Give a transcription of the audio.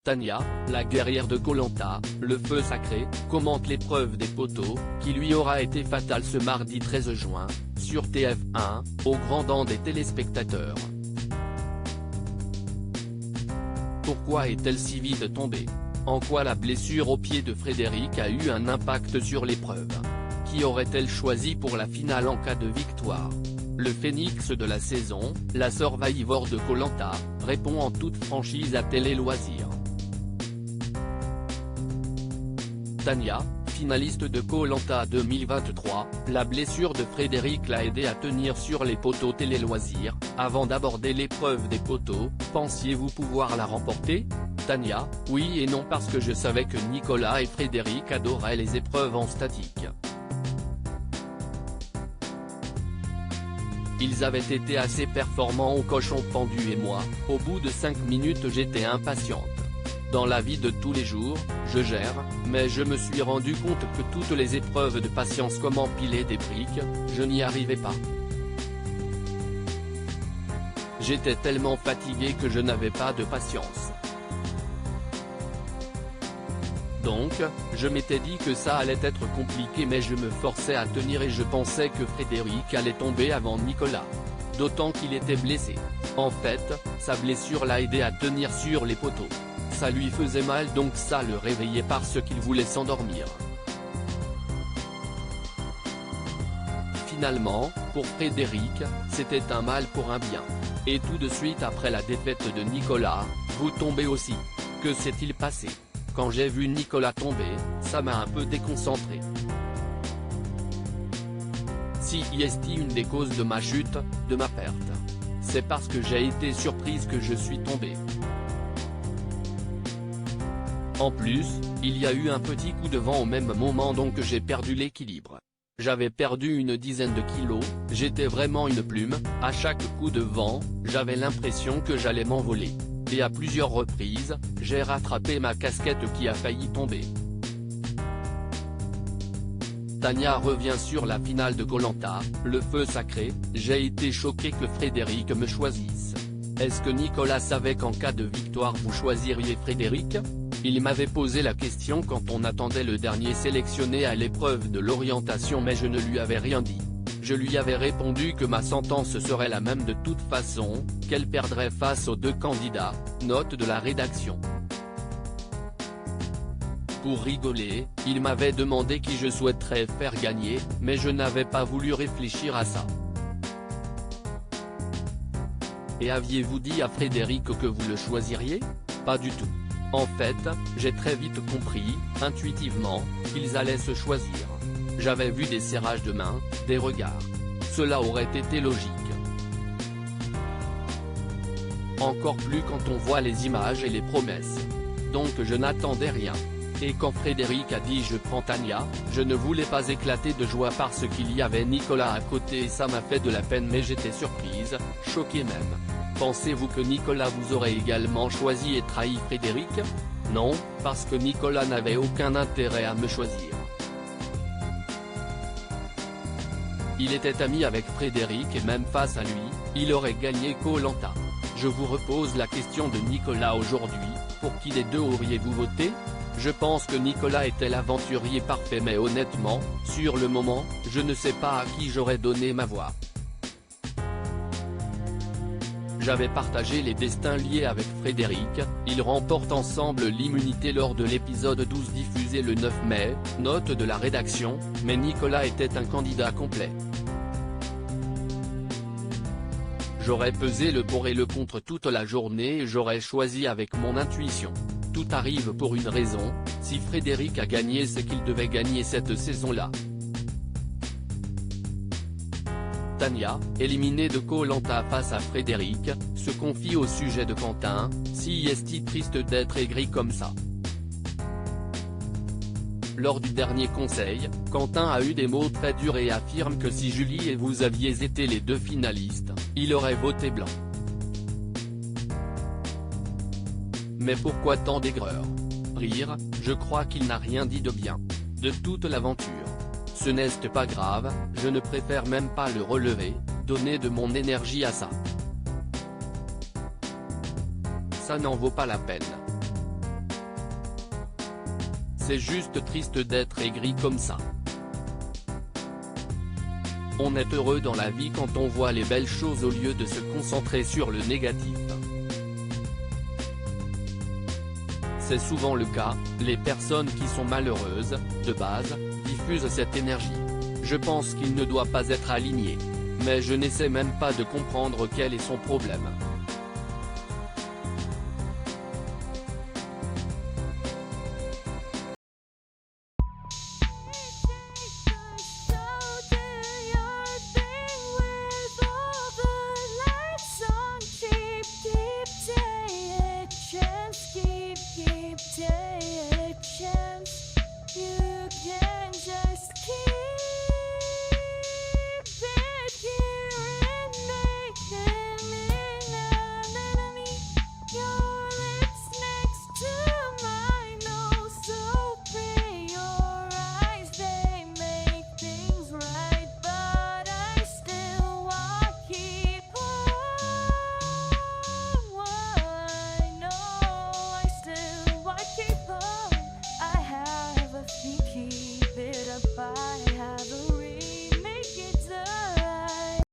Tania, la guerrière de Koh Lanta, le feu sacré, commente l'épreuve des poteaux, qui lui aura été fatale ce mardi 13 juin, sur TF1, au grand dam des téléspectateurs. Pourquoi est-elle si vite tombée? En quoi la blessure au pied de Frédéric a eu un impact sur l'épreuve? Qui aurait-elle choisi pour la finale en cas de victoire? Le phénix de la saison, la Survivor de Koh Lanta, répond en toute franchise à Télé Loisirs. Tania, finaliste de Koh Lanta 2023, la blessure de Frédéric l'a aidé à tenir sur les poteaux Télé Loisirs. Avant d'aborder l'épreuve des poteaux, pensiez-vous pouvoir la remporter? Tania, oui et non parce que je savais que Nicolas et Frédéric adoraient les épreuves en statique. Ils avaient été assez performants au cochon pendu et moi, au bout de 5 minutes j'étais impatiente. Dans la vie de tous les jours, je gère, mais je me suis rendu compte que toutes les épreuves de patience comme empiler des briques, je n'y arrivais pas. J'étais tellement fatigué que je n'avais pas de patience. Donc, je m'étais dit que ça allait être compliqué mais je me forçais à tenir et je pensais que Frédéric allait tomber avant Nicolas. D'autant qu'il était blessé. En fait, sa blessure l'a aidé à tenir sur les poteaux. Ça lui faisait mal donc ça le réveillait parce qu'il voulait s'endormir. Finalement, pour Frédéric, c'était un mal pour un bien. Et tout de suite après la défaite de Nicolas, vous tombez aussi. Que s'est-il passé? Quand j'ai vu Nicolas tomber, ça m'a un peu déconcentré. Si est une des causes de ma chute, de ma perte. C'est parce que j'ai été surprise que je suis tombée. En plus, il y a eu un petit coup de vent au même moment donc j'ai perdu l'équilibre. J'avais perdu une dizaine de kilos, j'étais vraiment une plume, à chaque coup de vent, j'avais l'impression que j'allais m'envoler. Et à plusieurs reprises, j'ai rattrapé ma casquette qui a failli tomber. Tania revient sur la finale de Koh Lanta, le feu sacré, j'ai été choqué que Frédéric me choisisse. Est-ce que Nicolas savait qu'en cas de victoire vous choisiriez Frédéric? Il m'avait posé la question quand on attendait le dernier sélectionné à l'épreuve de l'orientation mais je ne lui avais rien dit. Je lui avais répondu que ma sentence serait la même de toute façon, qu'elle perdrait face aux deux candidats, note de la rédaction. Pour rigoler, il m'avait demandé qui je souhaiterais faire gagner, mais je n'avais pas voulu réfléchir à ça. Et aviez-vous dit à Frédéric que vous le choisiriez? Pas du tout. En fait, j'ai très vite compris, intuitivement, qu'ils allaient se choisir. J'avais vu des serrages de mains, des regards. Cela aurait été logique. Encore plus quand on voit les images et les promesses. Donc je n'attendais rien. Et quand Frédéric a dit je prends Tania, je ne voulais pas éclater de joie parce qu'il y avait Nicolas à côté et ça m'a fait de la peine mais j'étais surprise, choquée même. Pensez-vous que Nicolas vous aurait également choisi et trahi Frédéric? Non, parce que Nicolas n'avait aucun intérêt à me choisir. Il était ami avec Frédéric et même face à lui, il aurait gagné Koh Lanta. Je vous repose la question de Nicolas aujourd'hui, pour qui des deux auriez-vous voté? Je pense que Nicolas était l'aventurier parfait mais honnêtement, sur le moment, je ne sais pas à qui j'aurais donné ma voix. J'avais partagé les destins liés avec Frédéric, ils remportent ensemble l'immunité lors de l'épisode 12 diffusé le 9 mai, note de la rédaction, mais Nicolas était un candidat complet. J'aurais pesé le pour et le contre toute la journée et j'aurais choisi avec mon intuition. Tout arrive pour une raison, si Frédéric a gagné c'est qu'il devait gagner cette saison-là. Tania, éliminée de Koh Lanta face à Frédéric, se confie au sujet de Quentin, si est triste d'être aigri comme ça. Lors du dernier conseil, Quentin a eu des mots très durs et affirme que si Julie et vous aviez été les deux finalistes, il aurait voté blanc. Mais pourquoi tant d'aigreur? Rire, je crois qu'il n'a rien dit de bien. De toute l'aventure. Ce n'est pas grave, je ne préfère même pas le relever, donner de mon énergie à ça. Ça n'en vaut pas la peine. C'est juste triste d'être aigri comme ça. On est heureux dans la vie quand on voit les belles choses au lieu de se concentrer sur le négatif. C'est souvent le cas, les personnes qui sont malheureuses, de base, diffusent cette énergie. Je pense qu'il ne doit pas être aligné. Mais je n'essaie même pas de comprendre quel est son problème.